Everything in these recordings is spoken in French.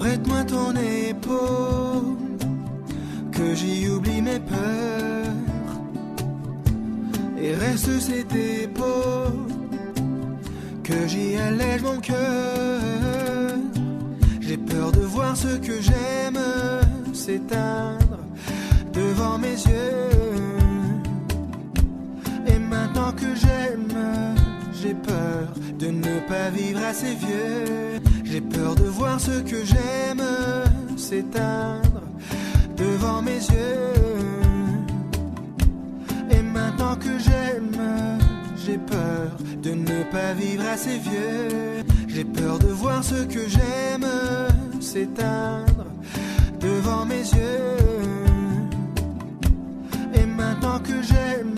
Prête-moi ton épaule, que j'y oublie mes peurs, et reste cette épaule, que j'y allège mon cœur. J'ai peur de voir ce que j'aime s'éteindre devant mes yeux. Et maintenant que j'aime, j'ai peur de ne pas vivre assez vieux. J'ai peur de voir ce que j'aime s'éteindre devant mes yeux. Et maintenant que j'aime, j'ai peur de ne pas vivre assez vieux. J'ai peur de voir ce que j'aime s'éteindre devant mes yeux. Et maintenant que j'aime,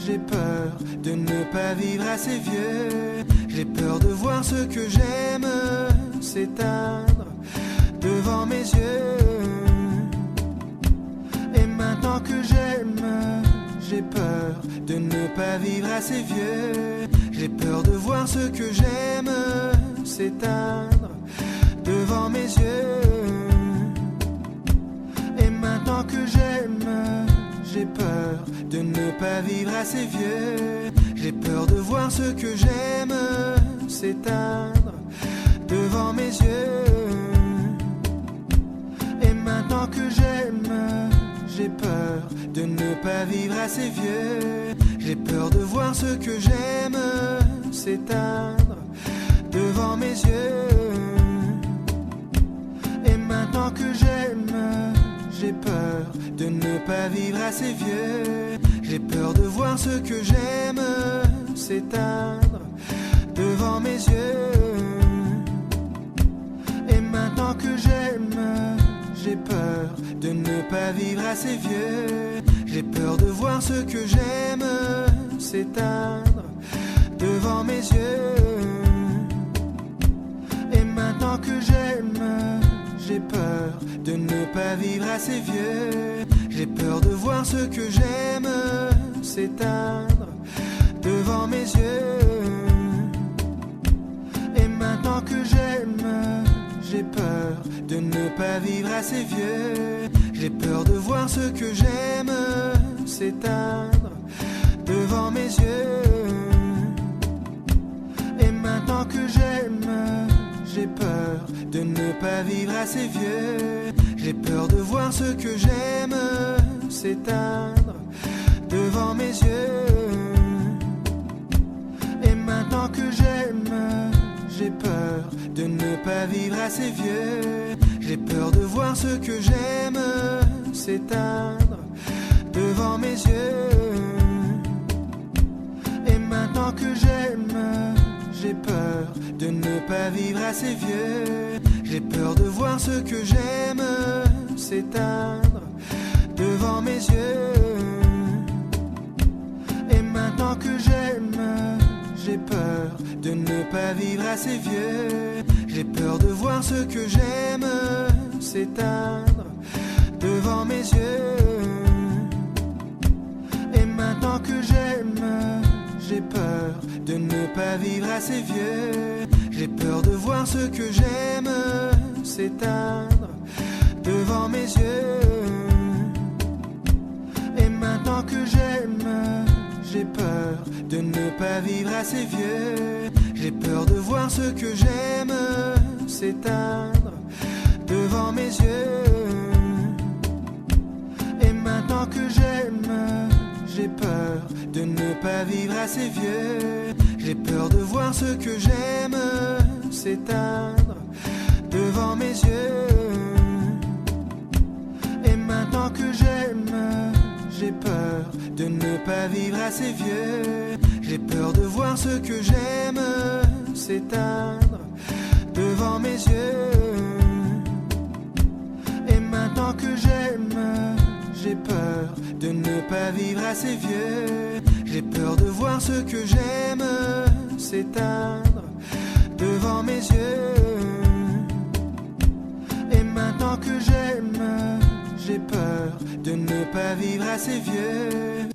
j'ai peur de ne pas vivre assez vieux. J'ai peur de voir ce que j'aime s'éteindre devant mes yeux. Et maintenant que j'aime, j'ai peur de ne pas vivre assez vieux. J'ai peur de voir ce que j'aime s'éteindre devant mes yeux. Et maintenant que j'aime, j'ai peur de ne pas vivre assez vieux. J'ai peur de voir ce que j'aime s'éteindre devant mes yeux. Et maintenant que j'aime, j'ai peur de ne pas vivre assez vieux. J'ai peur de voir ce que j'aime s'éteindre devant mes yeux. Et maintenant que j'aime, j'ai peur de ne pas vivre assez vieux. J'ai peur de voir ce que j'aime s'éteindre devant mes yeux. Et maintenant que j'aime, j'ai peur de ne pas vivre assez vieux. J'ai peur de voir ce que j'aime s'éteindre devant mes yeux. Et maintenant que j'aime, j'ai peur de ne pas vivre assez vieux. J'ai peur de voir ce que j'aime s'éteindre devant mes yeux. Et maintenant que j'aime, j'ai peur de ne pas vivre assez vieux. J'ai peur de voir ce que j'aime s'éteindre devant mes yeux. Et maintenant que j'aime, j'ai peur de ne pas vivre assez vieux. J'ai peur de voir ce que j'aime s'éteindre devant mes yeux. Et maintenant que j'aime, j'ai peur de ne pas vivre assez vieux. J'ai peur de voir ce que j'aime s'éteindre devant mes yeux. Et maintenant que j'aime, j'ai peur de ne pas vivre assez vieux. J'ai peur de voir ce que j'aime s'éteindre devant mes yeux. Et maintenant que j'aime, j'ai peur de ne pas vivre assez vieux. J'ai peur de voir ce que j'aime s'éteindre devant mes yeux. Et maintenant que j'aime, j'ai peur de ne pas vivre assez vieux. J'ai peur de voir ce que j'aime s'éteindre devant mes yeux. Et maintenant que j'aime, j'ai peur de ne pas vivre assez vieux. J'ai peur de voir ce que j'aime s'éteindre devant mes yeux. Et maintenant que j'aime, j'ai peur de ne pas vivre assez vieux. J'ai peur de voir ce que j'aime s'éteindre devant mes yeux. Et maintenant que j'aime, j'ai peur de ne pas vivre assez vieux. J'ai peur de voir ce que j'aime s'éteindre devant mes yeux. Et maintenant que j'aime, j'ai peur de ne pas vivre assez vieux. J'ai peur de voir ce que j'aime s'éteindre devant mes yeux. Et maintenant que j'aime, j'ai peur de ne pas vivre assez vieux.